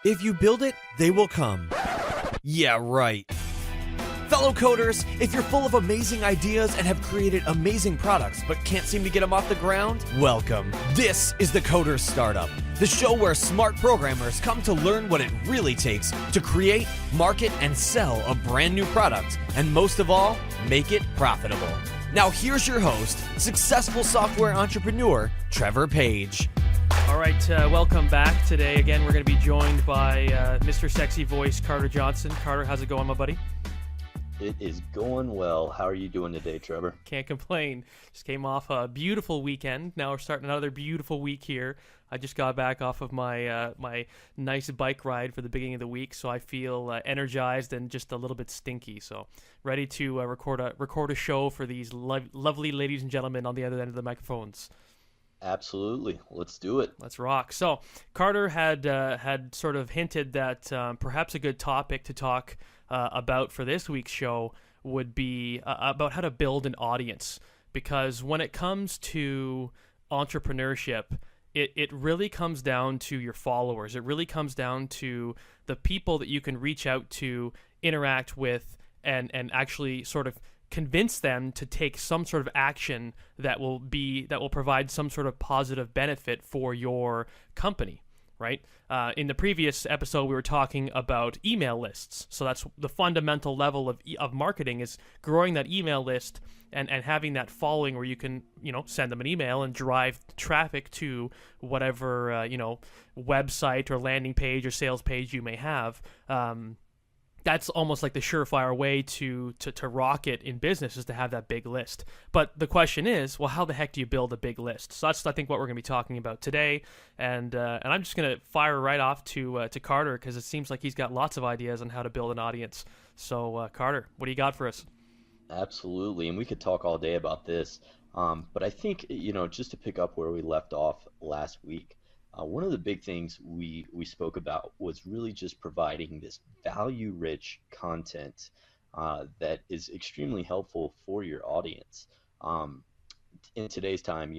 If you build it, they will come. Yeah, right. Fellow coders, if you're full of amazing ideas and have created amazing products but can't seem to get them off the ground, welcome. This is the Coders Startup, the show where smart programmers come to learn what it really takes to create, market, and sell a brand new product, and most of all, make it profitable. Now here's your host, successful software entrepreneur, Trevor Page. All right, welcome back. Today, again, we're going to be joined by Mr. Sexy Voice, Carter Johnson. Carter, how's it going, my buddy? It is going well. How are you doing today, Trevor? Can't complain. Just came off a beautiful weekend. Now we're starting another beautiful week here. I just got back off of my my nice bike ride for the beginning of the week, so I feel energized and just a little bit stinky. So ready to record a show for these lovely ladies and gentlemen on the other end of the microphones. Absolutely. Let's do it. Let's rock. So Carter had sort of hinted that perhaps a good topic to talk about for this week's show would be about how to build an audience, because when it comes to entrepreneurship, it really comes down to your followers. It really comes down to the people that you can reach out to, interact with, and actually sort of convince them to take some sort of action that will provide some sort of positive benefit for your company. Right? In the previous episode, we were talking about email lists. So that's the fundamental level of marketing, is growing that email list and having that following where you can, send them an email and drive traffic to whatever, website or landing page or sales page you may have. That's almost like the surefire way to rock it in business, is to have that big list. But the question is, well, how the heck do you build a big list? So that's, I think, what we're going to be talking about today. And I'm just going to fire right off to Carter, because it seems like he's got lots of ideas on how to build an audience. So Carter, what do you got for us? Absolutely. And we could talk all day about this. But I think, just to pick up where we left off last week, one of the big things we spoke about was really just providing this value-rich content that is extremely helpful for your audience. In today's time,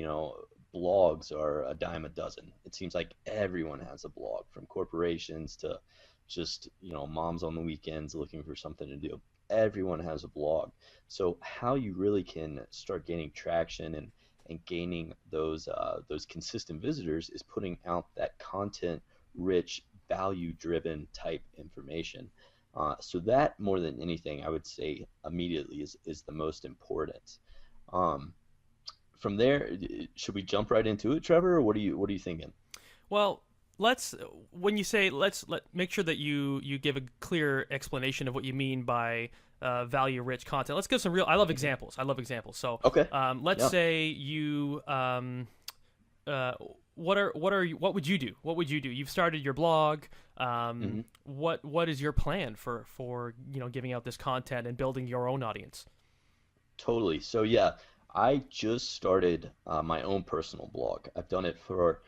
blogs are a dime a dozen. It seems like everyone has a blog, from corporations to just, moms on the weekends looking for something to do. Everyone has a blog. So how you really can start gaining traction and gaining those consistent visitors is putting out that content-rich, value-driven type information. So that, more than anything, I would say immediately is the most important. From there, should we jump right into it, Trevor, or what are you thinking? Well, when you say let's make sure that you give a clear explanation of what you mean by value-rich content. Let's give some real. I love examples. So, okay. Let's say you. What would you do? What would you do? You've started your blog. What is your plan for giving out this content and building your own audience? Totally. So yeah, I just started my own personal blog. I've done it for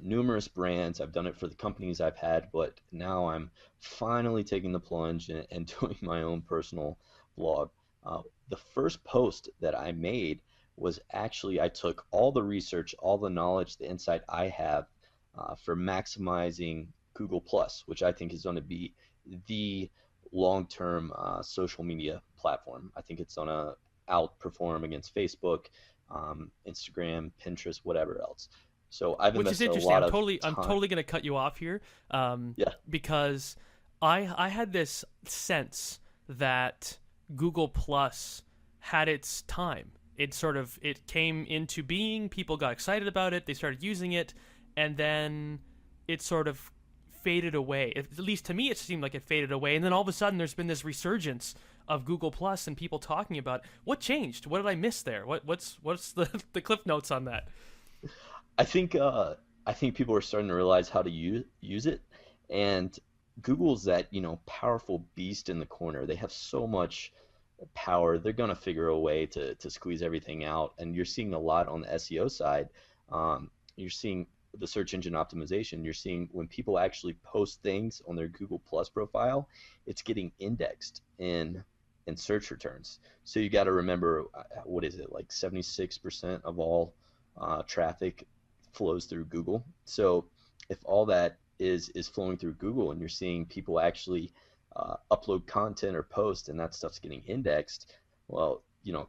numerous brands. I've done it for the companies I've had, but now I'm finally taking the plunge and doing my own personal blog. The first post that I made was actually, I took all the research, all the knowledge, the insight I have for maximizing Google+, which I think is going to be the long-term social media platform. I think it's going to outperform against Facebook, Instagram, Pinterest, whatever else. So I've invested a lot of time. I'm totally going to cut you off here, because I had this sense that Google Plus had its time. It came into being. People got excited about it. They started using it, and then it sort of faded away. At least to me, it seemed like it faded away. And then all of a sudden, there's been this resurgence of Google Plus and people talking about it. What changed? What did I miss there? What's the cliff notes on that? I think people are starting to realize how to use it, and Google's that powerful beast in the corner. They have so much power. They're gonna figure a way to squeeze everything out, and you're seeing a lot on the SEO side. You're seeing the search engine optimization. You're seeing when people actually post things on their Google Plus profile, it's getting indexed in search returns. So you got to remember, what is it, like 76% of all traffic flows through Google. So if all that is flowing through Google, and you're seeing people actually upload content or post, and that stuff's getting indexed. Well,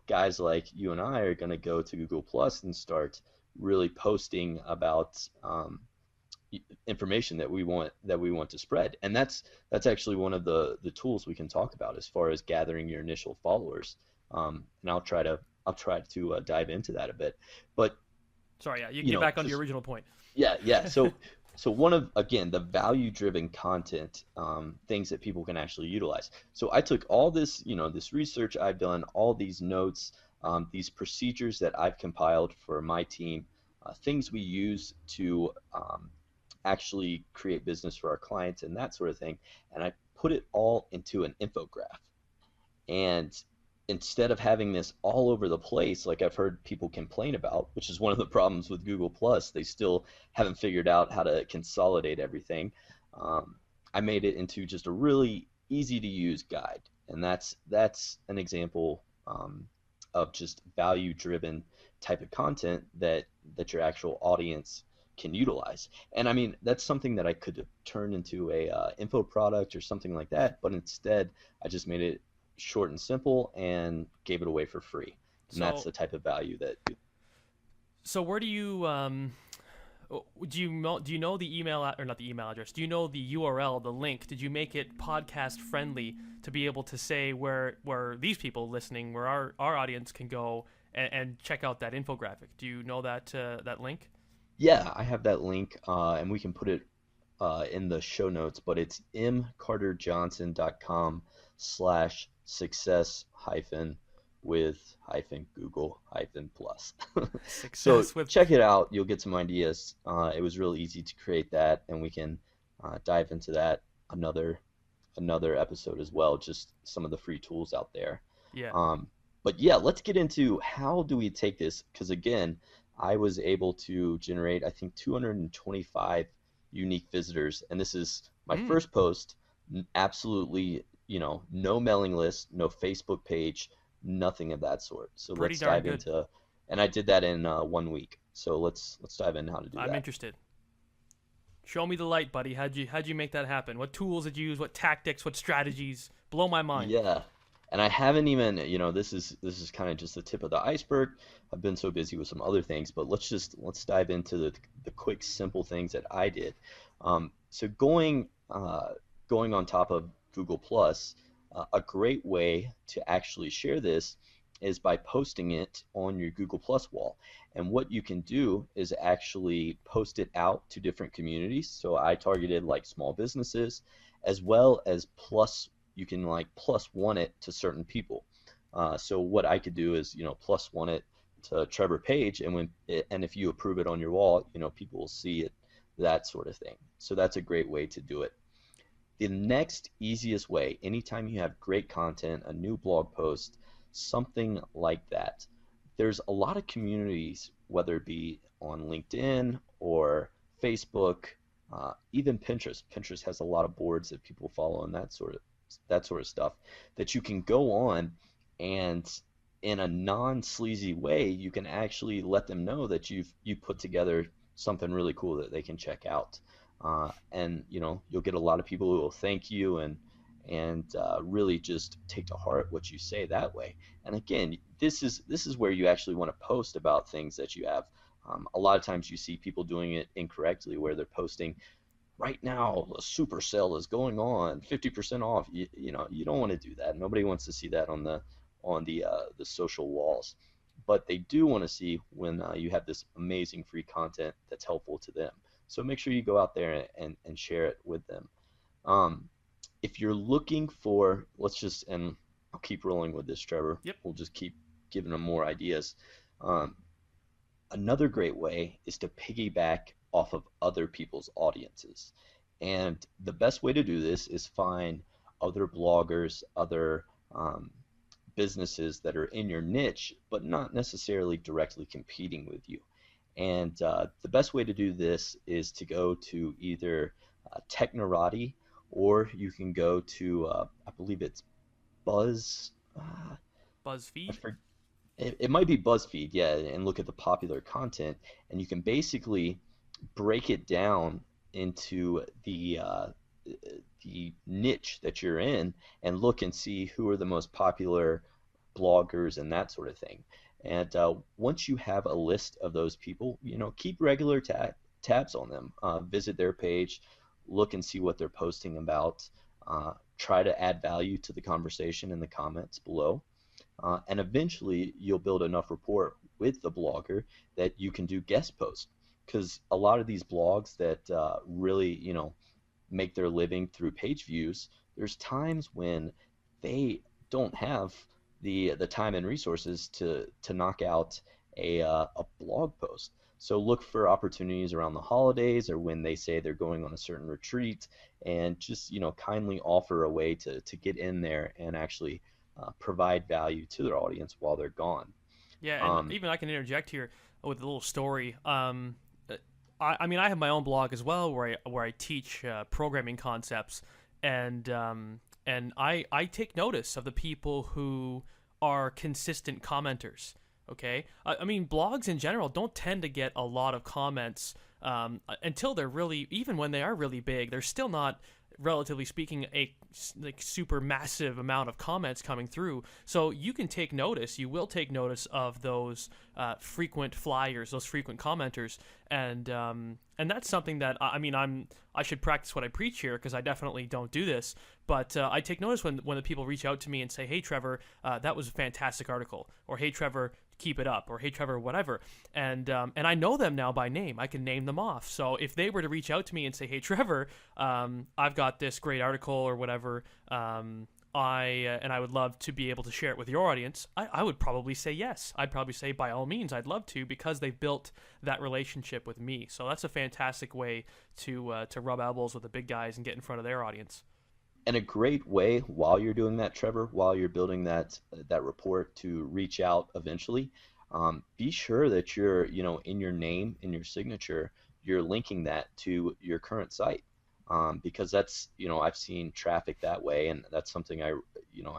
guys like you and I are going to go to Google Plus and start really posting about information that we want to spread, and that's actually one of the tools we can talk about as far as gathering your initial followers. And I'll try to dive into that a bit, but sorry, yeah, you can get back on your original point. Yeah. So one of, again, the value-driven content, things that people can actually utilize. So I took all this, this research I've done, all these notes, these procedures that I've compiled for my team, things we use to actually create business for our clients and that sort of thing, and I put it all into an infographic. And instead of having this all over the place, like I've heard people complain about, which is one of the problems with Google Plus, they still haven't figured out how to consolidate everything. I made it into just a really easy to use guide, and that's an example of just value driven type of content that your actual audience can utilize. And I mean, that's something that I could have turned into a info product or something like that, but instead I just made it short and simple and gave it away for free. And that's the type of value that. So where do you do you know the email, or not the email address? Do you know the URL, the link? Did you make it podcast friendly to be able to say where these people listening, where our audience can go and check out that infographic? Do you know that link? Yeah, I have that link, and we can put it in the show notes, but it's mcarterjohnson.com/success with Google plus. So check it out. You'll get some ideas. It was really easy to create that, and we can dive into that another episode as well, just some of the free tools out there. Yeah. But yeah, let's get into how do we take this, because again, I was able to generate, I think, 225 unique visitors, and this is my first post. Absolutely, no mailing list, no Facebook page, nothing of that sort. So let's dive into, and I did that in 1 week. So let's dive into how to do that. I'm interested. Show me the light, buddy. How'd you make that happen? What tools did you use? What tactics? What strategies? Blow my mind. Yeah. And I haven't even, this is kind of just the tip of the iceberg. I've been so busy with some other things, but let's dive into the quick, simple things that I did. So going on top of Google Plus, a great way to actually share this is by posting it on your Google Plus wall. And what you can do is actually post it out to different communities. So I targeted like small businesses, as well as you can like +1 it to certain people. So what I could do is, +1 it to Trevor Page, and if you approve it on your wall, people will see it, that sort of thing. So that's a great way to do it. The next easiest way, anytime you have great content, a new blog post, something like that, there's a lot of communities, whether it be on LinkedIn or Facebook, even Pinterest. Pinterest has a lot of boards that people follow and that sort of stuff, that you can go on, and in a non-sleazy way, you can actually let them know that you put together something really cool that they can check out. And you'll get a lot of people who will thank you and really just take to heart what you say that way. And again, this is where you actually want to post about things that you have. A lot of times you see people doing it incorrectly, where they're posting, right now a super sale is going on, 50% off. You don't want to do that. Nobody wants to see that on the social walls, but they do want to see when you have this amazing free content that's helpful to them. So make sure you go out there and share it with them. If you're looking for, and I'll keep rolling with this, Trevor. Yep. We'll just keep giving them more ideas. Another great way is to piggyback off of other people's audiences. And the best way to do this is find other bloggers, other businesses that are in your niche, but not necessarily directly competing with you. And the best way to do this is to go to either Technorati, or you can go to, I believe it's BuzzFeed. It might be BuzzFeed, yeah, and look at the popular content, and you can basically break it down into the niche that you're in and look and see who are the most popular bloggers and that sort of thing. And once you have a list of those people, keep regular tabs on them. Visit their page, look and see what they're posting about. Try to add value to the conversation in the comments below. And eventually you'll build enough rapport with the blogger that you can do guest posts. Because a lot of these blogs that really, make their living through page views, there's times when they don't have the time and resources to knock out a blog post. So look for opportunities around the holidays or when they say they're going on a certain retreat, and just kindly offer a way to get in there and actually provide value to their audience while they're gone. Yeah, and even I can interject here with a little story. I mean, I have my own blog as well where I teach programming concepts, and I take notice of the people who are consistent commenters. Okay, I mean, blogs in general don't tend to get a lot of comments until they're really, even when they are really big, they're still not, relatively speaking, a super massive amount of comments coming through. So you can take notice. You will take notice of those frequent flyers, those frequent commenters, and that's something that I should practice what I preach here, because I definitely don't do this. But I take notice when the people reach out to me and say, "Hey Trevor, that was a fantastic article," or "Hey Trevor, keep it up," or "Hey Trevor, whatever," and I know them now by name. I can name them off. So if they were to reach out to me and say, "Hey Trevor, I've got this great article," or whatever, I would love to be able to share it with your audience, I would probably say yes. I'd probably say, by all means, I'd love to, because they've built that relationship with me. So that's a fantastic way to rub elbows with the big guys and get in front of their audience. And a great way while you're doing that, Trevor, while you're building that rapport to reach out eventually, be sure that you're, in your name, in your signature, you're linking that to your current site, because that's, I've seen traffic that way, and that's something I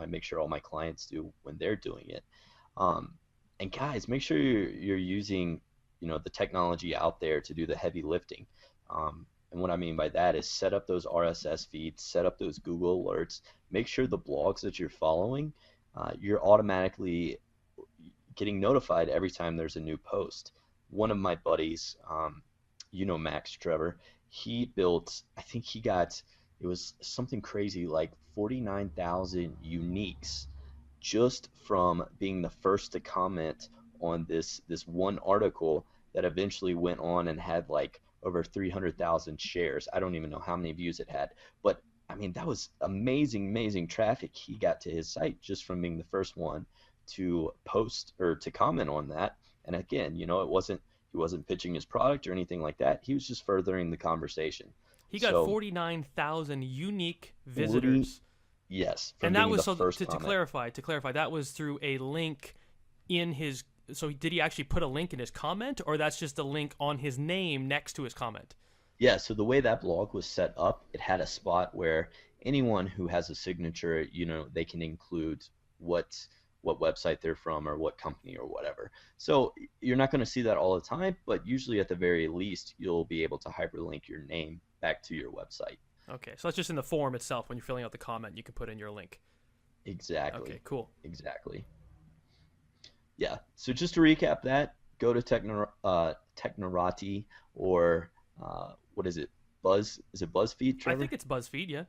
make sure all my clients do when they're doing it. And guys, make sure you're using, the technology out there to do the heavy lifting. And what I mean by that is set up those RSS feeds, set up those Google alerts, make sure the blogs that you're following, you're automatically getting notified every time there's a new post. One of my buddies, Max, Trevor, he built, I think it was something crazy like 49,000 uniques just from being the first to comment on this one article that eventually went on and had like over 300,000 shares. I don't even know how many views it had, but I mean, that was amazing traffic he got to his site just from being the first one to post or to comment on that. And again, he wasn't pitching his product or anything like that. He was just furthering the conversation. He got 49,000 unique visitors. Yes, and that was to clarify, that was through a link in his. So did he actually put a link in his comment, or that's just a link on his name next to his comment? Yeah, so the way that blog was set up, it had a spot where anyone who has a signature, they can include what website they're from or what company or whatever. So you're not going to see that all the time, but usually at the very least, you'll be able to hyperlink your name back to your website. Okay, so that's just in the form itself. When you're filling out the comment, you can put in your link. Exactly. Okay, cool. Exactly. Yeah, so just to recap that, go to Technorati or what is it? Is it BuzzFeed, Trevor? I think it's BuzzFeed, yeah.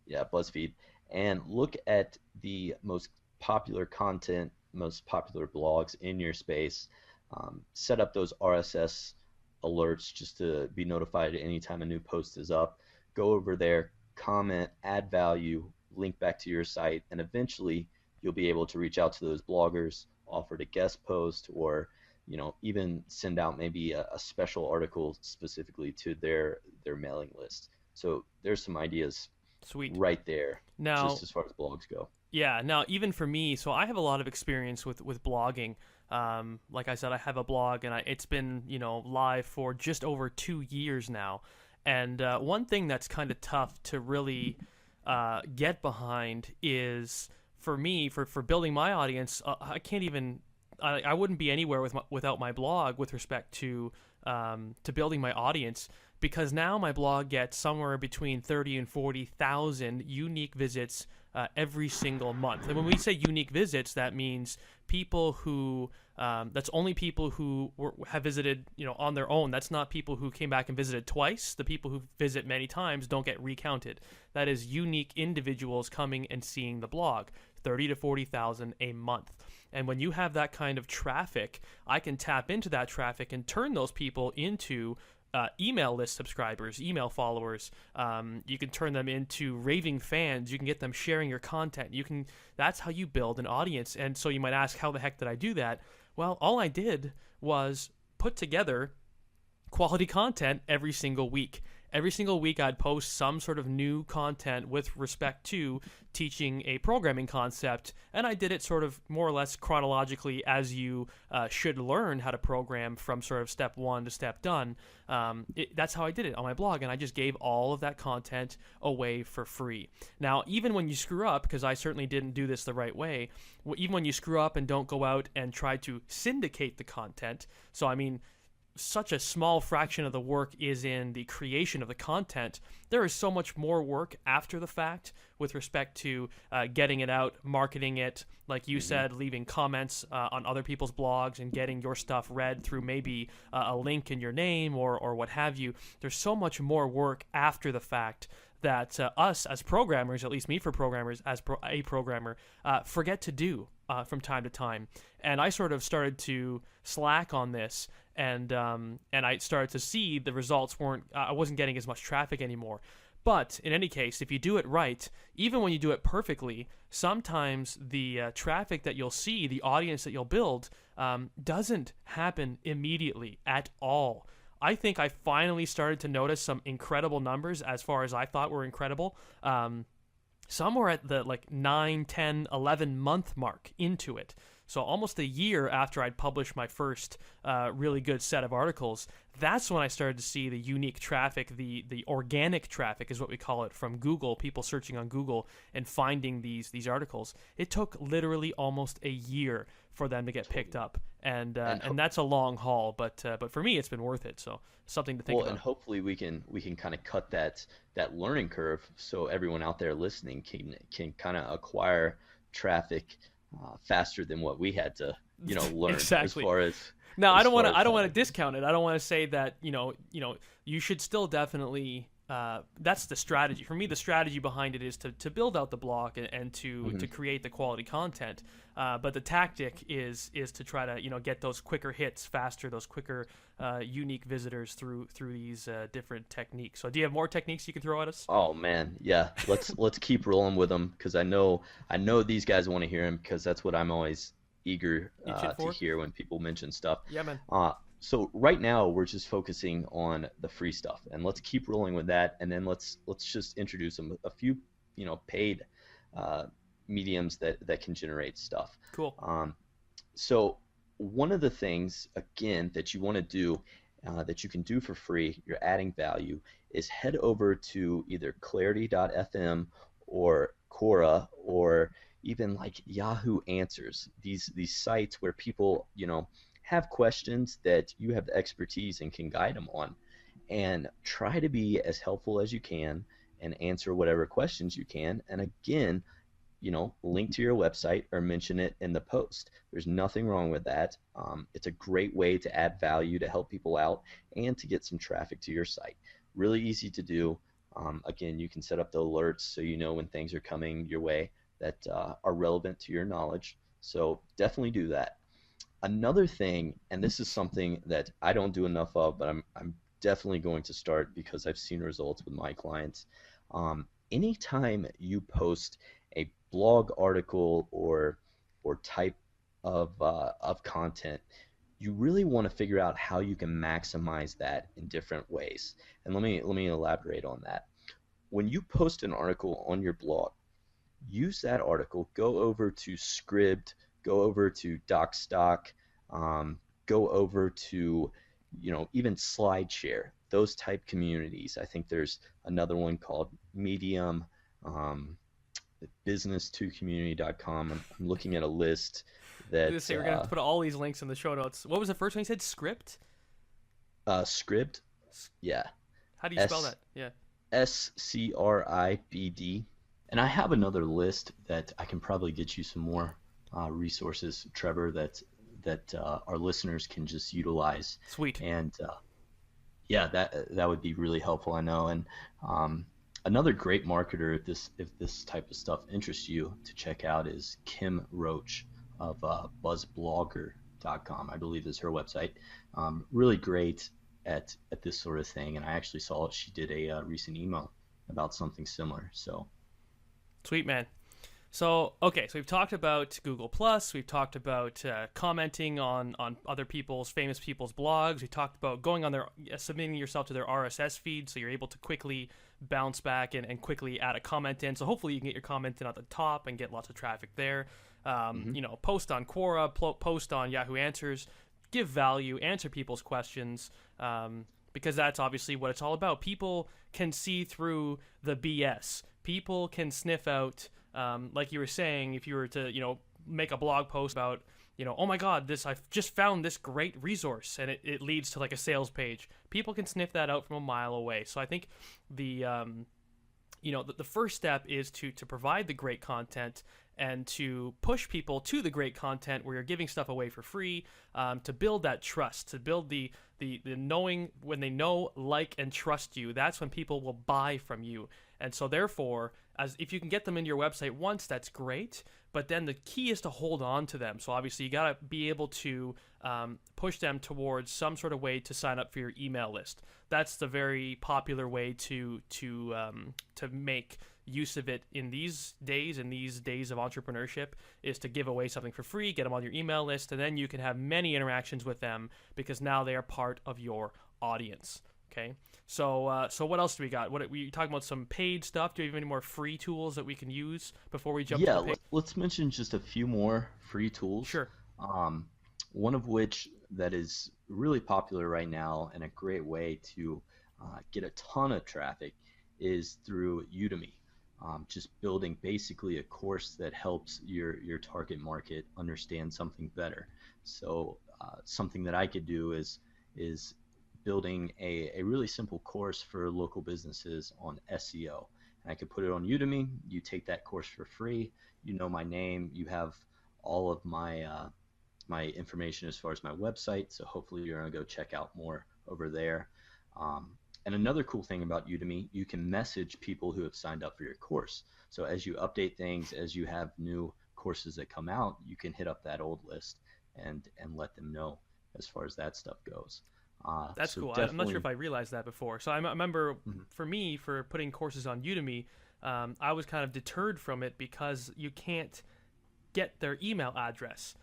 Yeah, BuzzFeed. And look at the most popular content, most popular blogs in your space. Set up those RSS alerts just to be notified anytime a new post is up. Go over there, comment, add value, link back to your site, and eventually you'll be able to reach out to those bloggers, offer to guest post, or even send out maybe a special article specifically to their mailing list. So there's some ideas. Sweet. Right there. Now, just as far as blogs go. Yeah. Now, even for me, so I have a lot of experience with blogging. Like I said, I have a blog, and it's been live for just over 2 years now. And one thing that's kind of tough to really get behind is, for me, for building my audience, I can't even. I wouldn't be anywhere without my blog with respect to building my audience. because now my blog gets somewhere between 30 and 40,000 unique visits every single month. And when we say unique visits, that means people who that's only people who have visited, on their own. That's not people who came back and visited twice. The people who visit many times don't get recounted. That is unique individuals coming and seeing the blog, 30 to 40,000 a month. And when you have that kind of traffic, I can tap into that traffic and turn those people into email list subscribers, email followers. You can turn them into raving fans. You can get them sharing your content. That's how you build an audience. And so you might ask, how the heck did I do that? Well, all I did was put together quality content every single week. Every single week, I'd post some sort of new content with respect to teaching a programming concept, and I did it sort of more or less chronologically as you should learn how to program from sort of step one to step done. That's how I did it on my blog, and I just gave all of that content away for free. Now, even when you screw up, because I certainly didn't do this the right way, even when you screw up and don't go out and try to syndicate the content, so I mean, such a small fraction of the work is in the creation of the content. There is so much more work after the fact with respect to getting it out, marketing it, like you said, leaving comments on other people's blogs and getting your stuff read through maybe a link in your name or what have you. There's so much more work after the fact that us as programmers, at least me for programmers, as a programmer, forget to do from time to time. And I sort of started to slack on this, and I started to see the results I wasn't getting as much traffic anymore. But in any case, if you do it right, even when you do it perfectly, sometimes the traffic that you'll see, the audience that you'll build, doesn't happen immediately at all. I think I finally started to notice some incredible numbers as far as I thought were incredible. Some were at the 9, 10, 11 month mark into it. So almost a year after I'd published my first really good set of articles, that's when I started to see the unique traffic, the organic traffic is what we call it, from Google, people searching on Google and finding these articles. It took literally almost a year for them to get picked up. And that's a long haul, but for me, it's been worth it. So something to think about. And hopefully we can kind of cut that learning curve so everyone out there listening can kind of acquire traffic faster than what we had to learn. Exactly. As far as now, I don't want to discount it. I don't want to say that you should still definitely. That's the strategy. For me, the strategy behind it is to build out the blog and to create the quality content. But the tactic is to try to get those quicker hits faster, those quicker unique visitors through these different techniques. So do you have more techniques you can throw at us? Oh man, yeah. Let's keep rolling with them, because I know these guys want to hear them, because that's what I'm always eager to hear when people mention stuff. Yeah, man. So right now we're just focusing on the free stuff, and let's keep rolling with that, and then let's just introduce them a few paid mediums that can generate stuff. Cool. So one of the things, again, that you want to do that you can do for free, you're adding value, is head over to either clarity.fm or Quora, or even like Yahoo Answers, these sites where people have questions that you have the expertise and can guide them on, and try to be as helpful as you can and answer whatever questions you can. And again, link to your website or mention it in the post. There's nothing wrong with that. It's a great way to add value, to help people out, and to get some traffic to your site. Really easy to do. Again, you can set up the alerts so you know when things are coming your way that are relevant to your knowledge. So definitely do that. Another thing, and this is something that I don't do enough of, but I'm definitely going to start because I've seen results with my clients. Anytime you post a blog article or type of content, you really want to figure out how you can maximize that in different ways. And let me elaborate on that. When you post an article on your blog, use that article, go over to Scribd, go over to DocStock, go over to even SlideShare, those type communities. I think there's another one called Medium, business2community.com. I'm looking at a list that we're gonna have to put all these links in the show notes. What was the first one you said? Script? Scribd. Yeah. How do you spell that? Yeah. SCRIBD. And I have another list that I can probably get you some more resources, Trevor, that our listeners can just utilize. Sweet. And yeah, that would be really helpful, I know. And another great marketer, if this type of stuff interests you, to check out is Kim Roach of buzzblogger.com, I believe is her website. Really great at this sort of thing. And I actually saw she did a recent email about something similar. So. Sweet, man. So, okay, so we've talked about Google Plus, we've talked about commenting on other famous people's blogs, we talked about going on their, submitting yourself to their RSS feed so you're able to quickly bounce back and quickly add a comment in. So hopefully you can get your comment in at the top and get lots of traffic there. Post on Quora, post on Yahoo Answers, give value, answer people's questions, because that's obviously what it's all about. People can see through the BS. People can sniff out, like you were saying, if you were to, make a blog post about, oh my God, I've just found this great resource, and it leads to like a sales page. People can sniff that out from a mile away. So I think the first step is to provide the great content and to push people to the great content where you're giving stuff away for free, to build that trust, to build the knowing. When they know, like, and trust you, that's when people will buy from you. And so therefore, if you can get them into your website once, that's great. But then the key is to hold on to them. So obviously you got to be able to push them towards some sort of way to sign up for your email list. That's the very popular way to make use of it in these days of entrepreneurship, is to give away something for free, get them on your email list, and then you can have many interactions with them because now they are part of your audience. Okay. So what else do we got? What we talking about? Some paid stuff? Do we have any more free tools that we can use before we jump to the page? Let's mention just a few more free tools. Sure. One of which that is really popular right now and a great way to get a ton of traffic is through Udemy. Just building basically a course that helps your target market understand something better. So something that I could do is building a really simple course for local businesses on SEO. And I could put it on Udemy. You take that course for free. You know my name. You have all of my my information as far as my website. So hopefully you're going to go check out more over there. And another cool thing about Udemy, you can message people who have signed up for your course. So as you update things, as you have new courses that come out, you can hit up that old list and let them know as far as that stuff goes. That's so cool. definitely... I'm not sure if I realized that before. So I remember for putting courses on Udemy, I was kind of deterred from it because you can't get their email address.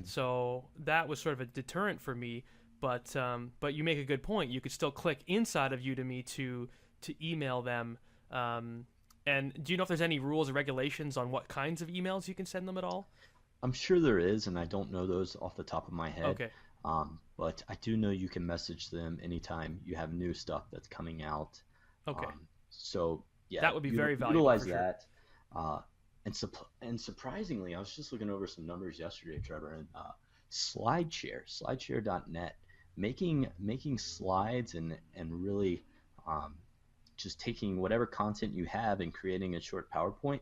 So that was sort of a deterrent for me. But you make a good point. You could still click inside of Udemy to email them. And do you know if there's any rules or regulations on what kinds of emails you can send them at all? I'm sure there is, and I don't know those off the top of my head. Okay. But I do know you can message them anytime you have new stuff that's coming out. Okay. So yeah, that would be very valuable. Utilize for sure. that. And surprisingly, I was just looking over some numbers yesterday, Trevor, and slideshare.net, making slides and really just taking whatever content you have and creating a short PowerPoint,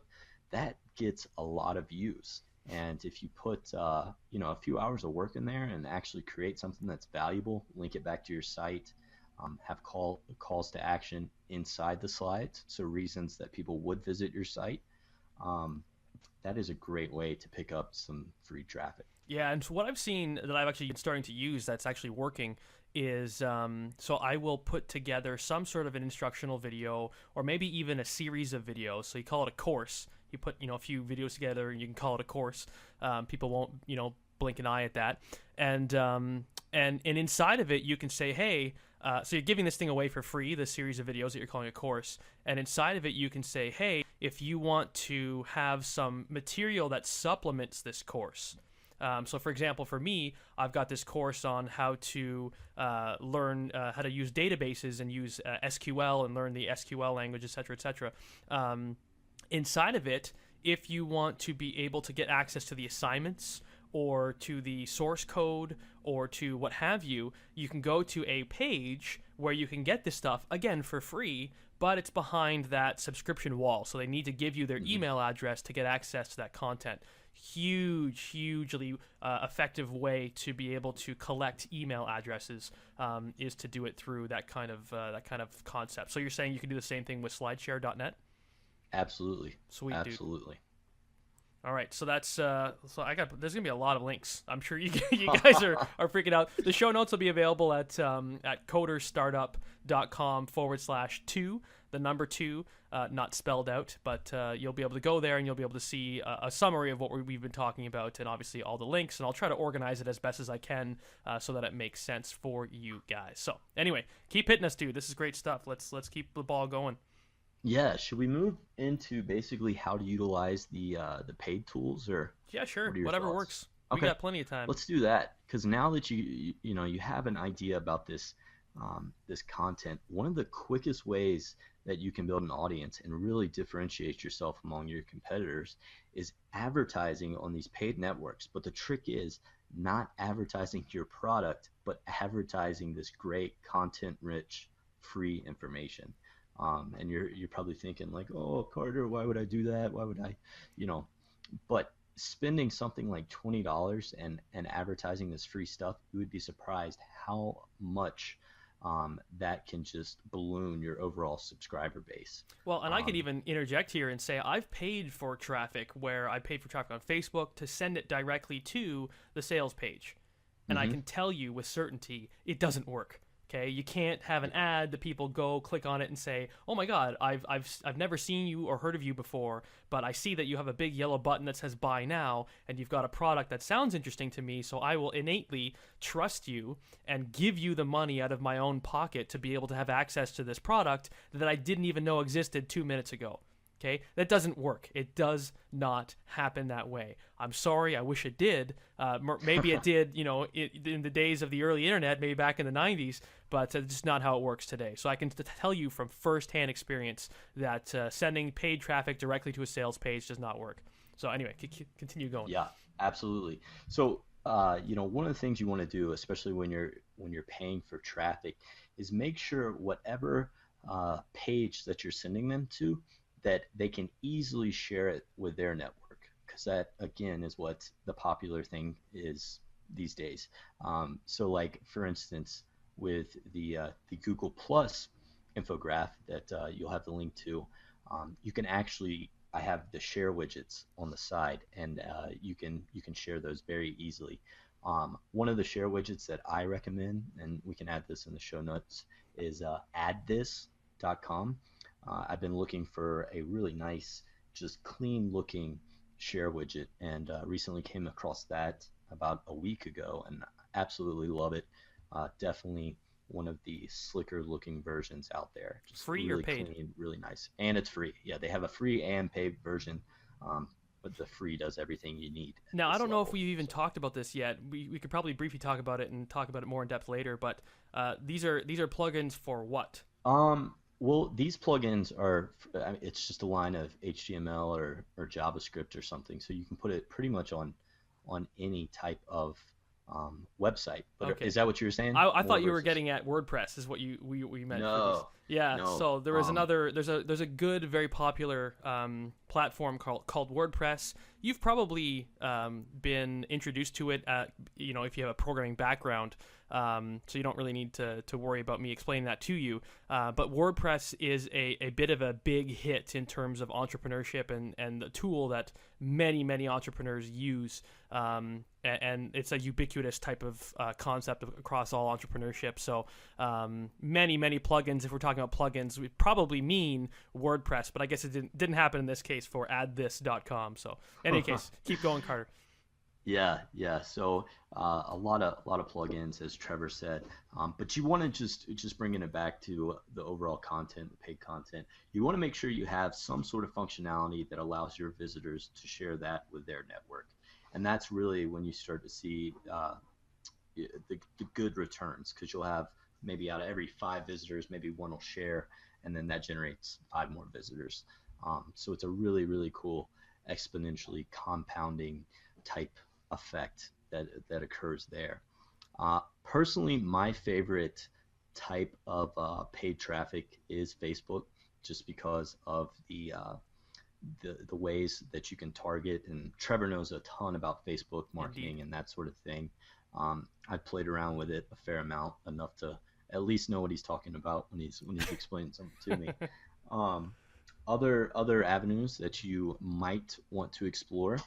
that gets a lot of views. And if you put a few hours of work in there and actually create something that's valuable, link it back to your site, have calls to action inside the slides, so reasons that people would visit your site, that is a great way to pick up some free traffic. Yeah, and what I've seen that I've actually been starting to use that's actually working is so I will put together some sort of an instructional video or maybe even a series of videos. So you call it a course. You put a few videos together and you can call it a course. People won't blink an eye at that. And inside of it you can say, hey, so you're giving this thing away for free, the series of videos that you're calling a course. And inside of it you can say, hey, if you want to have some material that supplements this course. So for example, for me, I've got this course on how to learn how to use databases and use SQL and learn the SQL language, et cetera, inside of it, if you want to be able to get access to the assignments or to the source code or to what have you, you can go to a page where you can get this stuff, again, for free, but it's behind that subscription wall. So they need to give you their email address to get access to that content. Hugely effective way to be able to collect email addresses is to do it through that kind of concept. So you're saying you can do the same thing with slideshare.net? Absolutely. Sweet, absolutely. Dude. All right, so that's there's gonna be a lot of links. I'm sure you guys are freaking out. The show notes will be available at coderstartup.com/2, the number 2, not spelled out, but you'll be able to go there and you'll be able to see a summary of what we've been talking about, and obviously all the links. And I'll try to organize it as best as I can so that it makes sense for you guys. So anyway, keep hitting us, dude. This is great stuff. Let's keep the ball going. Yeah, should we move into basically how to utilize the paid tools, or yeah, sure, whatever works. Okay. We got plenty of time. Let's do that, because now that you have an idea about this this content, one of the quickest ways that you can build an audience and really differentiate yourself among your competitors is advertising on these paid networks. But the trick is not advertising your product, but advertising this great content-rich free information. And you're probably thinking like, oh, Carter, why would I do that? Why would I, but spending something like $20 and advertising this free stuff, you would be surprised how much that can just balloon your overall subscriber base. Well, and I could even interject here and say I've paid for traffic where I paid for traffic on Facebook to send it directly to the sales page. And I can tell you with certainty it doesn't work. Okay, you can't have an ad that people go click on it and say, "Oh my God, I've never seen you or heard of you before, but I see that you have a big yellow button that says buy now, and you've got a product that sounds interesting to me, so I will innately trust you and give you the money out of my own pocket to be able to have access to this product that I didn't even know existed 2 minutes ago." Okay, that doesn't work. It does not happen that way. I'm sorry. I wish it did. Maybe it did, in the days of the early internet, maybe back in the 90s, but it's just not how it works today. So I can tell you from firsthand experience that sending paid traffic directly to a sales page does not work. So anyway, continue going. Yeah, absolutely. So, one of the things you want to do, especially when you're paying for traffic, is make sure whatever page that you're sending them to, that they can easily share it with their network, because that, again, is what the popular thing is these days. So like, for instance, with the Google Plus infograph that you'll have the link to, you can actually, I have the share widgets on the side, and you can share those very easily. One of the share widgets that I recommend, and we can add this in the show notes, is addthis.com. I've been looking for a really nice, just clean looking share widget, and recently came across that about a week ago, and absolutely love it. Definitely one of the slicker looking versions out there. Just free really or paid? Clean, really nice. And it's free. Yeah, they have a free and paid version, but the free does everything you need. Now, I don't know if we've even talked about this yet. We could probably briefly talk about it and talk about it more in depth later, but these are plugins for what? Well, these plugins are, it's just a line of HTML or JavaScript or something, so you can put it pretty much on any type of website. But okay. Is that what you were saying? I thought you were getting at WordPress is what you meant. No. Yeah. No. So there was there's a good, very popular platform called WordPress. You've probably been introduced to it if you have a programming background. So you don't really need to worry about me explaining that to you. But WordPress is a bit of a big hit in terms of entrepreneurship and the tool that many entrepreneurs use. And it's a ubiquitous type of concept across all entrepreneurship. So many plugins, if we're talking about plugins, we probably mean WordPress, but I guess it didn't happen in this case for addthis.com. So in any case, keep going, Carter. Yeah. So a lot of plugins, as Trevor said, but you want to just bringing it back to the overall content, the paid content. You want to make sure you have some sort of functionality that allows your visitors to share that with their network, and that's really when you start to see the good returns, because you'll have maybe out of every 5 visitors, maybe 1 will share, and then that generates 5 more visitors. So it's a really cool exponentially compounding type effect that occurs there. Personally, my favorite type of paid traffic is Facebook, just because of the ways that you can target. And Trevor knows a ton about Facebook marketing Indeed. and that sort of thing. I've played around with it a fair amount, enough to at least know what he's talking about when he's explaining something to me. Um, other avenues that you might want to explore,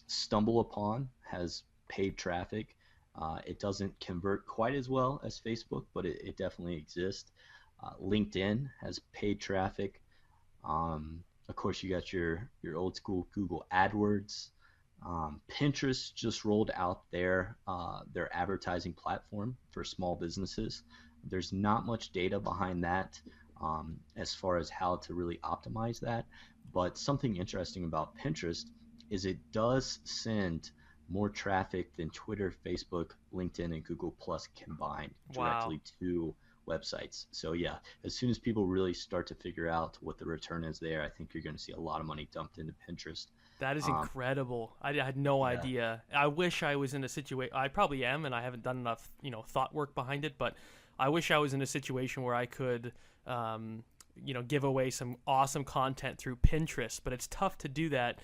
Stumble Upon has paid traffic. It doesn't convert quite as well as Facebook, but it definitely exists. LinkedIn has paid traffic. Of course, you got your old school Google AdWords. Pinterest just rolled out their advertising platform for small businesses. There's not much data behind that, as far as how to really optimize that. But something interesting about Pinterest is it does send more traffic than Twitter, Facebook, LinkedIn, and Google Plus combined Wow. directly to websites. So yeah, as soon as people really start to figure out what the return is there, I think you're going to see a lot of money dumped into Pinterest. That is Um, incredible. I had no yeah, idea. I wish I was in a situation. I probably am, and I haven't done enough, thought work behind it. But I wish I was in a situation where I could, give away some awesome content through Pinterest. But it's tough to do that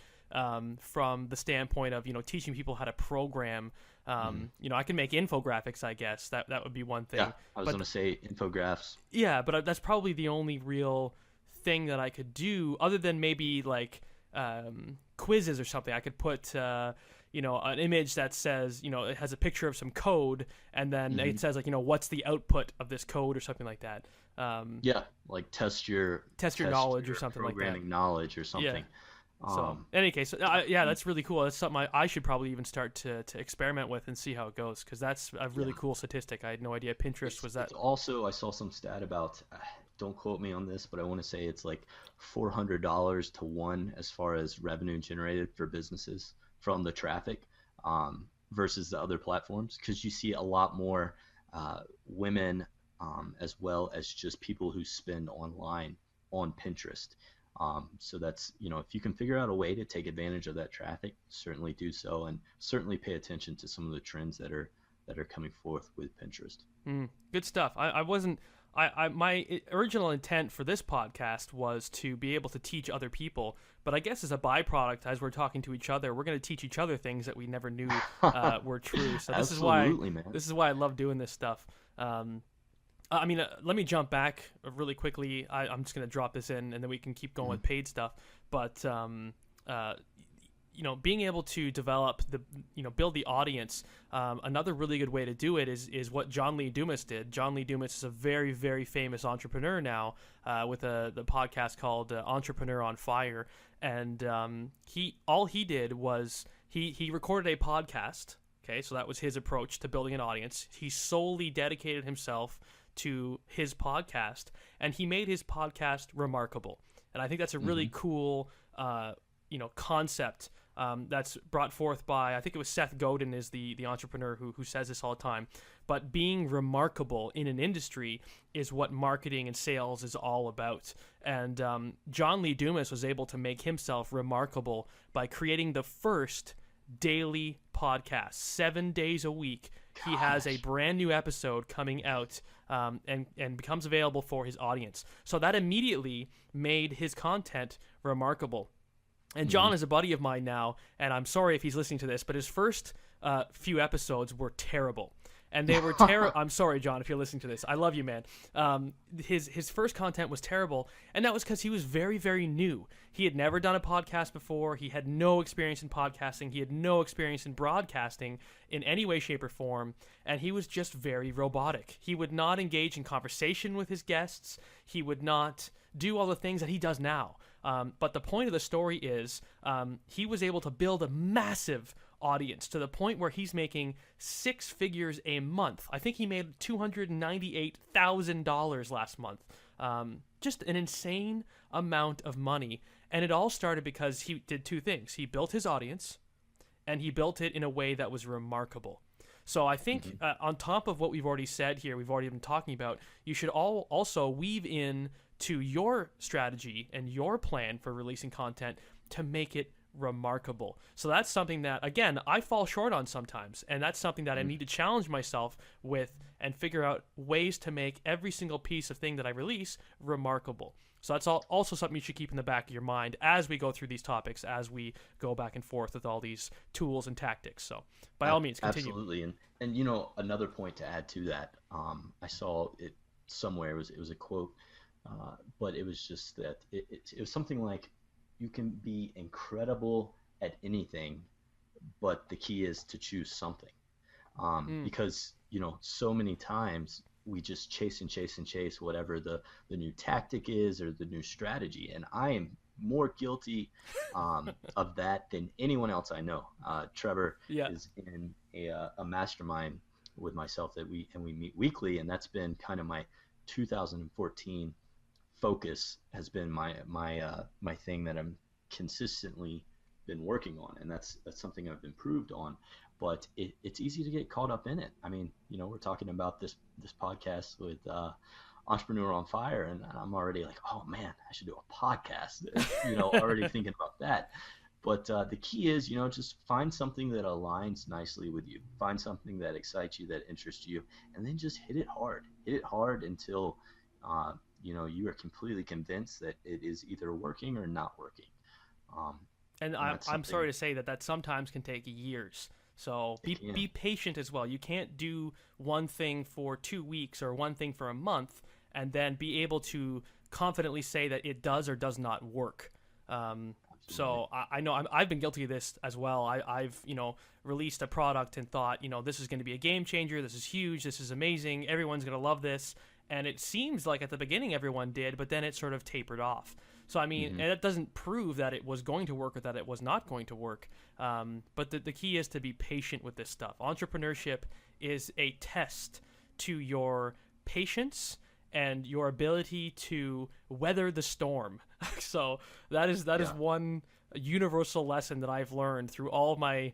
from the standpoint of teaching people how to program. mhm. I can make infographics. I guess that would be one thing. Yeah, I was But going to say infographics. yeah, but that's probably the only real thing that I could do, other than maybe like quizzes or something. I could put an image that says it has a picture of some code, and then Hmm. it says like what's the output of this code or something like that. Yeah, like Test your knowledge or something like that. programming knowledge or Yeah. something. So Um, in any case, yeah, that's really cool. That's something I should probably even start to experiment with and see how it goes, because that's a really yeah. cool statistic. I had no idea Pinterest was that. It's also, I saw some stat about, don't quote me on this, but I want to say it's like $400 to one as far as revenue generated for businesses from the traffic, versus the other platforms, because you see a lot more women, as well as just people who spend online on Pinterest. So that's, if you can figure out a way to take advantage of that traffic, certainly do so, and certainly pay attention to some of the trends that are coming forth with Pinterest. Good stuff. I wasn't. My original intent for this podcast was to be able to teach other people, but I guess as a byproduct, as we're talking to each other, we're going to teach each other things that we never knew were true. So Absolutely, man. this is why I love doing this stuff. Let me jump back really quickly. I'm just going to drop this in, and then we can keep going with paid stuff. But being able to develop build the audience. Another really good way to do it is what John Lee Dumas did. John Lee Dumas is a very, very famous entrepreneur now, with the podcast called Entrepreneur on Fire. And he did was he recorded a podcast. Okay, so that was his approach to building an audience. He solely dedicated himself to his podcast, and he made his podcast remarkable. And I think that's a really cool, concept that's brought forth by, I think it was Seth Godin is the entrepreneur who says this all the time. But being remarkable in an industry is what marketing and sales is all about. And John Lee Dumas was able to make himself remarkable by creating the first daily podcast, 7 days a week. He has a brand new episode coming out, and becomes available for his audience. So that immediately made his content remarkable. And John is a buddy of mine now, and I'm sorry if he's listening to this, but his first few episodes were terrible. And they were terrible. I'm sorry, John, if you're listening to this. I love you, man. His first content was terrible, and that was because he was very, very new. He had never done a podcast before. He had no experience in podcasting. He had no experience in broadcasting in any way, shape, or form, and he was just very robotic. He would not engage in conversation with his guests. He would not do all the things that he does now. But the point of the story is he was able to build a massive audience to the point where he's making 6 figures a month. I think he made $298,000 last month. Just an insane amount of money. And it all started because he did 2 things. He built his audience, and he built it in a way that was remarkable. So I think on top of what we've already said here, we've already been talking about, you should also weave in to your strategy and your plan for releasing content to make it remarkable. So that's something that, again, I fall short on sometimes, and that's something that I need to challenge myself with and figure out ways to make every single piece of thing that I release remarkable. So that's also something you should keep in the back of your mind as we go through these topics, as we go back and forth with all these tools and tactics. So by all means, continue. Absolutely. And you know, another point to add to that, I saw it somewhere. It was a quote, but it was just that it was something like, you can be incredible at anything, but the key is to choose something. Because, you know, so many times we just chase and chase and chase whatever the new tactic is or the new strategy. And I am more guilty of that than anyone else I know. Trevor is in a mastermind with myself that we meet weekly, and that's been kind of my 2014 focus, has been my thing that I'm consistently been working on, and that's something I've improved on. But it's easy to get caught up in it. I mean, you know, we're talking about this podcast with Entrepreneur on Fire, and I'm already like, oh man, I should do a podcast. You know, already thinking about that. But the key is, you know, just find something that aligns nicely with you. Find something that excites you, that interests you, and then just hit it hard. Hit it hard until you know, you are completely convinced that it is either working or not working. And I'm sorry to say that sometimes can take years. So be patient as well. You can't do one thing for 2 weeks or one thing for a month and then be able to confidently say that it does or does not work. So I know I've been guilty of this as well. I've, you know, released a product and thought, you know, this is going to be a game changer. This is huge. This is amazing. Everyone's going to love this. And it seems like at the beginning everyone did, but then it sort of tapered off. So, I mean, and it doesn't prove that it was going to work or that it was not going to work. But the key is to be patient with this stuff. Entrepreneurship is a test to your patience and your ability to weather the storm. So that is one universal lesson that I've learned through all of my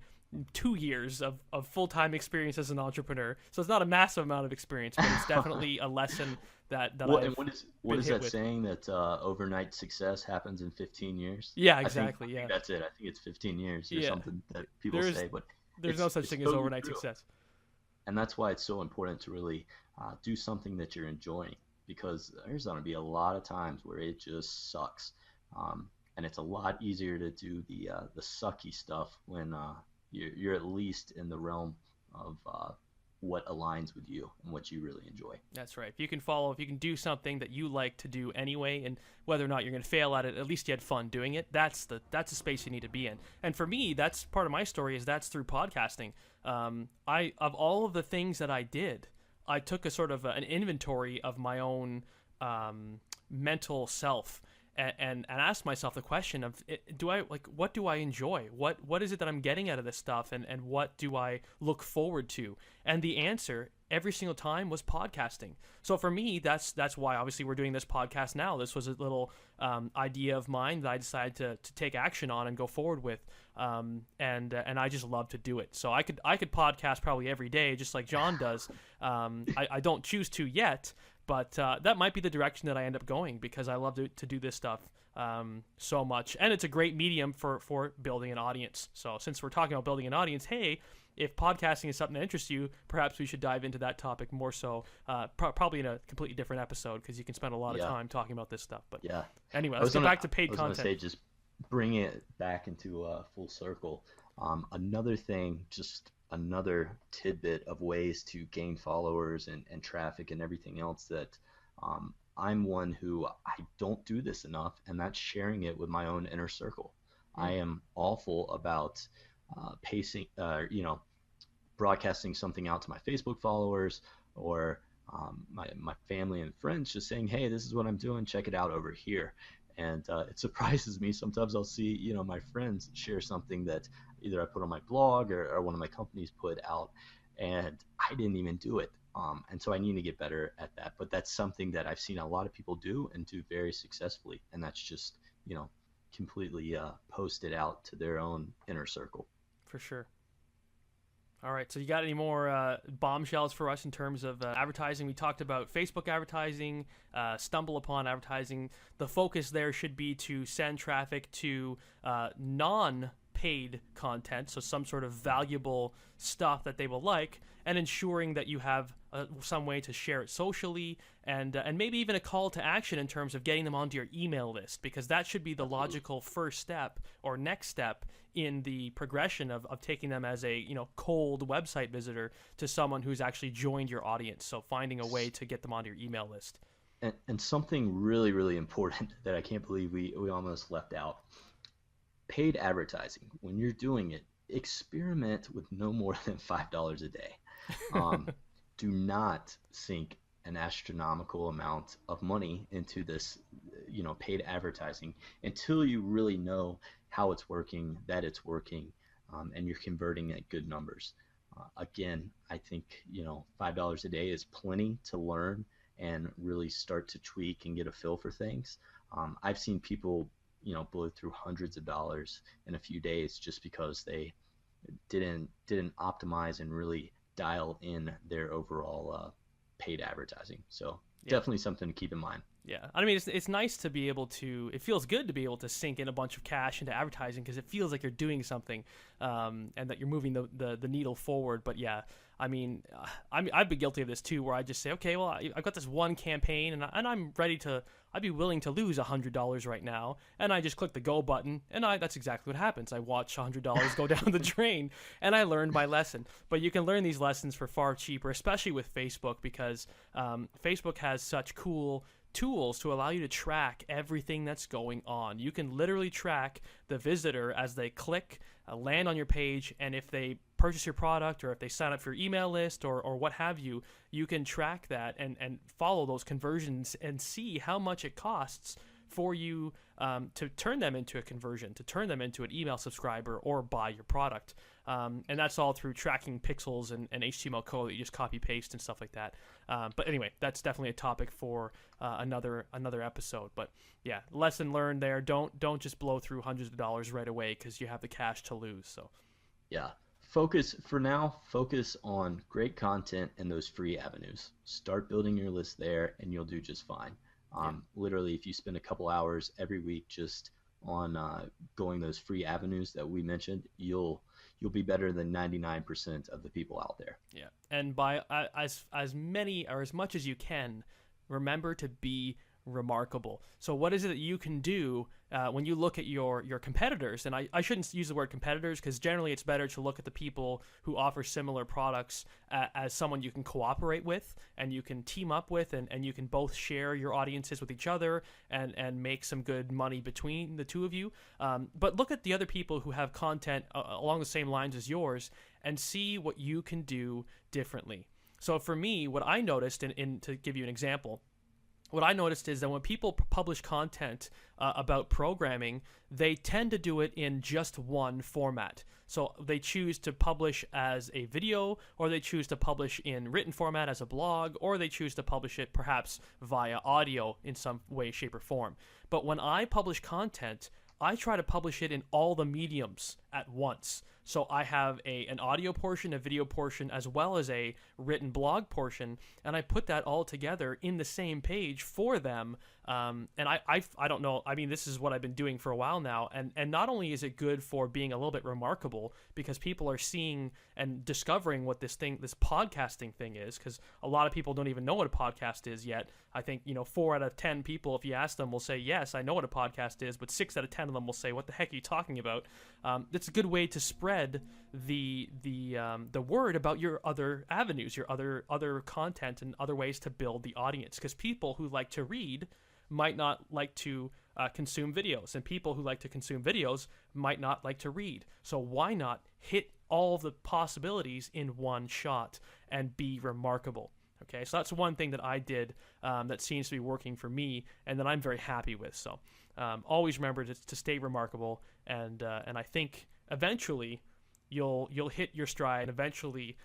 2 years of full-time experience as an entrepreneur. So it's not a massive amount of experience, but it's definitely a lesson that and what is that saying, that overnight success happens in 15 years? Yeah, exactly. I think that's it. I think it's 15 years or something that people say, but there's no such thing as overnight success. And that's why it's so important to really do something that you're enjoying, because there's going to be a lot of times where it just sucks. And it's a lot easier to do the sucky stuff when you're at least in the realm of what aligns with you and what you really enjoy. That's right. If you can do something that you like to do anyway, and whether or not you're going to fail at it, at least you had fun doing it. That's the space you need to be in. And for me, that's part of my story, is that's through podcasting. Of all of the things that I did, I took a sort of an inventory of my own mental self, and asked myself the question of, what do I enjoy? What is it that I'm getting out of this stuff, and what do I look forward to? And the answer every single time was podcasting. So for me, that's why obviously we're doing this podcast now. This was a little idea of mine that I decided to take action on and go forward with, and I just love to do it. So I could podcast probably every day, just like John does. I don't choose to yet. But that might be the direction that I end up going, because I love to do this stuff so much. And it's a great medium for building an audience. So since we're talking about building an audience, hey, if podcasting is something that interests you, perhaps we should dive into that topic more so, probably in a completely different episode, because you can spend a lot of time talking about this stuff. But anyway, let's get back to paid content. I was going to say, just bring it back into a full circle. Another thing, just another tidbit of ways to gain followers and traffic and everything else, that I'm one who I don't do this enough, and that's sharing it with my own inner circle. I am awful about broadcasting something out to my Facebook followers or my family and friends, just saying, hey, this is what I'm doing, check it out over here. And it surprises me. Sometimes I'll see, my friends share something that either I put on my blog or one of my companies put out, and I didn't even do it. And so I need to get better at that. But that's something that I've seen a lot of people do and do very successfully. And that's just, completely post it out to their own inner circle. For sure. All right. So you got any more bombshells for us in terms of advertising? We talked about Facebook advertising, stumble upon advertising. The focus there should be to send traffic to non-paid content, so some sort of valuable stuff that they will like, and ensuring that you have some way to share it socially, and maybe even a call to action in terms of getting them onto your email list, because that should be the logical first step or next step in the progression of taking them as a cold website visitor to someone who's actually joined your audience. So finding a way to get them onto your email list. And something really, really important that I can't believe we almost left out. Paid advertising. When you're doing it, experiment with no more than $5 a day. Do not sink an astronomical amount of money into this, paid advertising until you really know how it's working, that it's working, and you're converting at good numbers. Again, I think, $5 a day is plenty to learn and really start to tweak and get a feel for things. I've seen people, blow through hundreds of dollars in a few days just because they didn't optimize and really dial in their overall paid advertising. So definitely something to keep in mind. Yeah, I mean, it's nice to be able to. It feels good to be able to sink in a bunch of cash into advertising because it feels like you're doing something, and that you're moving the needle forward. But yeah, I mean, I've been guilty of this too, where I just say, okay, well, I've got this one campaign, and I'm ready to. I'd be willing to lose $100 right now, and I just click the go button, and that's exactly what happens. I watch $100 go down the drain, and I learned my lesson. But you can learn these lessons for far cheaper, especially with Facebook, because Facebook has such cool tools to allow you to track everything that's going on. You can literally track the visitor as they click, land on your page, and if they purchase your product or if they sign up for your email list or what have you, you can track that and follow those conversions and see how much it costs for you to turn them into a conversion, to turn them into an email subscriber or buy your product. And that's all through tracking pixels and HTML code that you just copy paste and stuff like that. But anyway, that's definitely a topic for another episode. But yeah, lesson learned there. Don't just blow through hundreds of dollars right away because you have the cash to lose. So yeah, focus on great content and those free avenues. Start building your list there and you'll do just fine. Literally, if you spend a couple hours every week just on going those free avenues that we mentioned, you'll be better than 99% of the people out there. Yeah. And by as many or as much as you can, remember to be remarkable. So what is it that you can do when you look at your competitors? And I shouldn't use the word competitors because generally it's better to look at the people who offer similar products as someone you can cooperate with and you can team up with and you can both share your audiences with each other and make some good money between the two of you. But look at the other people who have content along the same lines as yours and see what you can do differently. So for me, what I noticed, to give you an example, what I noticed is that when people publish content about programming, they tend to do it in just one format. So they choose to publish as a video, or they choose to publish in written format as a blog, or they choose to publish it perhaps via audio in some way, shape, or form. But when I publish content, I try to publish it in all the mediums at once. So I have an audio portion, a video portion, as well as a written blog portion, and I put that all together in the same page for them. And I don't know, I mean, this is what I've been doing for a while now, and not only is it good for being a little bit remarkable, because people are seeing and discovering what this podcasting thing is, because a lot of people don't even know what a podcast is yet. I think, 4 out of 10 people, if you ask them, will say, yes, I know what a podcast is, but 6 out of 10 of them will say, what the heck are you talking about? It's a good way to spread the word about your other avenues, your other content and other ways to build the audience, because people who like to read might not like to consume videos, and people who like to consume videos might not like to read. So why not hit all the possibilities in one shot and be remarkable? Okay, so that's one thing that I did that seems to be working for me and that I'm very happy with. So always remember to stay remarkable, and I think eventually you'll hit your stride, and eventually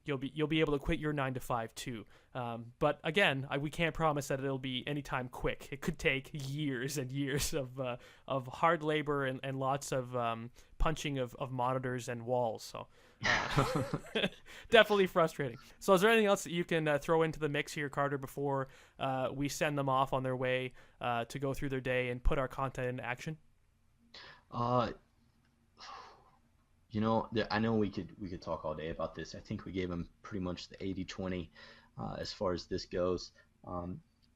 you'll be able to quit your 9-to-5 too. But again, we can't promise that it'll be anytime quick. It could take years and years of hard labor and lots of punching of monitors and walls. So definitely frustrating. So is there anything else that you can throw into the mix here, Carter, before we send them off on their way to go through their day and put our content into action? I know we could talk all day about this. I think we gave him pretty much the 80/20 as far as this goes.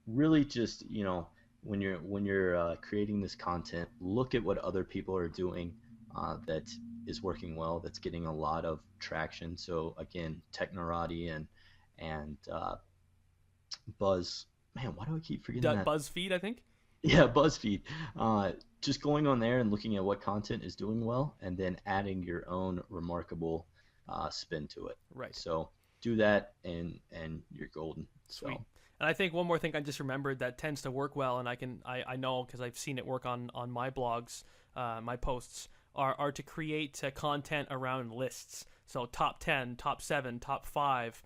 Really, just when you're creating this content, look at what other people are doing that is working well, that's getting a lot of traction. So again, Technorati and Buzz. Man, why do I keep forgetting that? BuzzFeed, I think. Yeah, BuzzFeed. Just going on there and looking at what content is doing well, and then adding your own remarkable spin to it. Right. So do that, and you're golden. Sweet. So. And I think one more thing I just remembered that tends to work well, and I know because I've seen it work on my blogs, my posts, are to create content around lists. So top 10, top 7, top 5.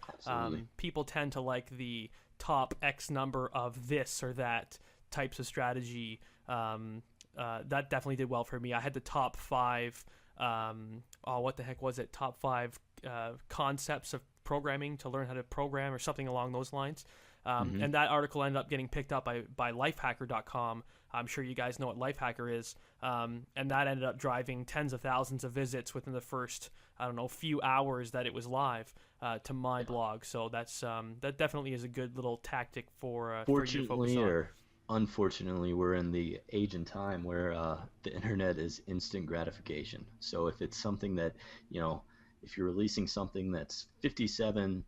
People tend to like the top X number of this or that types of strategy. That definitely did well for me. I had the top 5. What the heck was it? Top 5 concepts of programming to learn how to program or something along those lines. And that article ended up getting picked up by lifehacker.com. I'm sure you guys know what Lifehacker is. And that ended up driving tens of thousands of visits within the first, few hours that it was live to my blog. So that's that definitely is a good little tactic for you to focus on. Or unfortunately, we're in the age and time where the internet is instant gratification. So if it's something that, if you're releasing something that's 57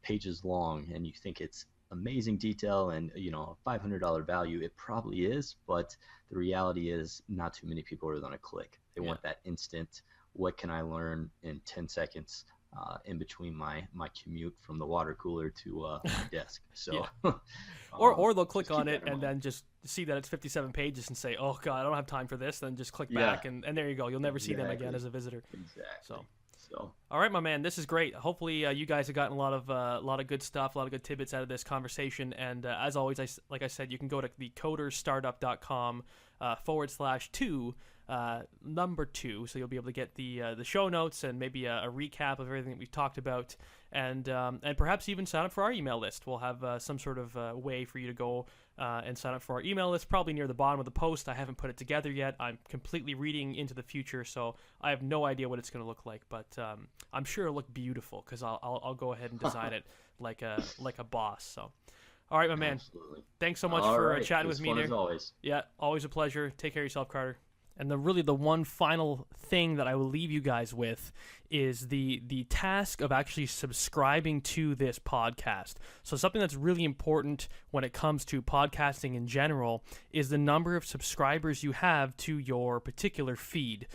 pages long and you think it's amazing detail and a $500 value, it probably is, but the reality is not too many people are going to click. They want that instant, what can I learn in 10 seconds in between my commute from the water cooler to my desk. So or they'll click on it and then just see that it's 57 pages and say, oh god, I don't have time for this, then just click back and there you go, you'll never see them again as a visitor. Exactly. So all right, my man, this is great. Hopefully you guys have gotten a lot of good stuff, a lot of good tidbits out of this conversation. And as always, like I said, you can go to thecoderstartup.com /2 number 2, so you'll be able to get the show notes and maybe a recap of everything that we've talked about, and perhaps even sign up for our email list. We'll have some sort of way for you to go and sign up for our email list, probably near the bottom of the post. I haven't put it together yet. I'm completely reading into the future, so I have no idea what it's going to look like, but I'm sure it'll look beautiful because I'll go ahead and design it like a boss. So all right, my man. Absolutely. Thanks so much for chatting with me fun there. As always. Yeah, always a pleasure. Take care of yourself, Carter. And the one final thing that I will leave you guys with is the task of actually subscribing to this podcast. So something that's really important when it comes to podcasting in general is the number of subscribers you have to your particular feed.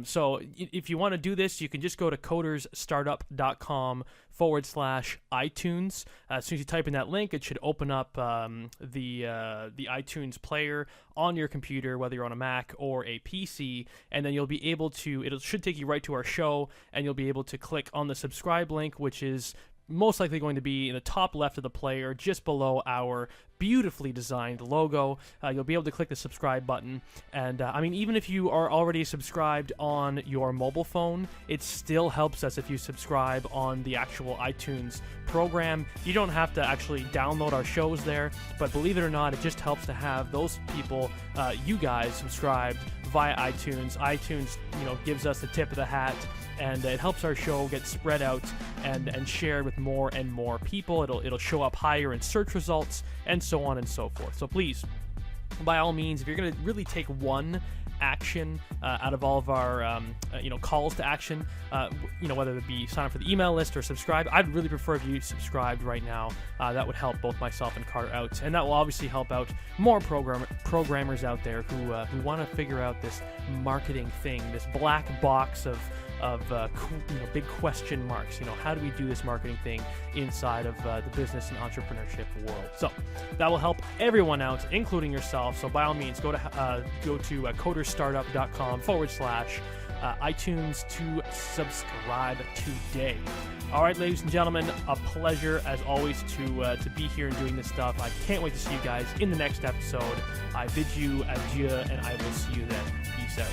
So if you want to do this, you can just go to codersstartup.com /iTunes. As soon as you type in that link, it should open up the iTunes player on your computer, whether you're on a Mac or a PC, and then you'll be able to, it should take you right to our show, and you'll be able to click on the subscribe link, which is most likely going to be in the top left of the player, just below our beautifully designed logo. You'll be able to click the subscribe button, and even if you are already subscribed on your mobile phone, it still helps us if you subscribe on the actual iTunes program. You don't have to actually download our shows there, but believe it or not, it just helps to have those people, you guys, subscribed via iTunes. iTunes, gives us the tip of the hat, and it helps our show get spread out and shared with more and more people. It'll show up higher in search results, and so on and so forth. So please, by all means, if you're going to really take one action out of all of our calls to action, whether it be sign up for the email list or subscribe, I'd really prefer if you subscribed right now. That would help both myself and Carter out, and that will obviously help out more programmers out there who want to figure out this marketing thing, this black box of big question marks. How do we do this marketing thing inside of the business and entrepreneurship world? So that will help everyone out, including yourself. So by all means, go to codersstartup.com /iTunes to subscribe today. All right, ladies and gentlemen, a pleasure as always to be here and doing this stuff. I can't wait to see you guys in the next episode. I bid you adieu, and I will see you then. Peace out.